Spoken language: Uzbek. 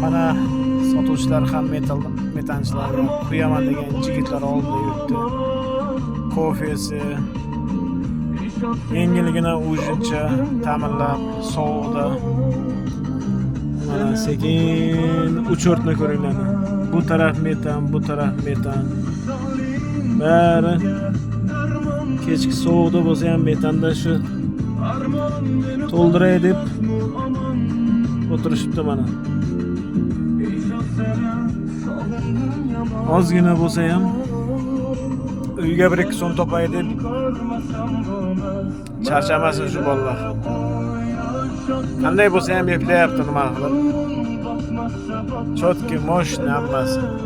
Mana sotuvchilar ham metanchilarga quyaman degan yigitlar oldida yuribdi. Kofesi, yengilgina ujincha ta'minlab sovuqda. Mana sekin uchortni ko'ringlar. Bu taraf metan, bu taraf metan. Bari kechki sovuqda bo'lsa ham metanda shu to'ldiray deb o'tirishibdi mana. Ozgina bo'lsa ham uyga 1-2 so'm topay deb charchamasin shu bolalar. Qanday bo'lsa ham eplayapti nima qilib. Chotki, moshna hammasi.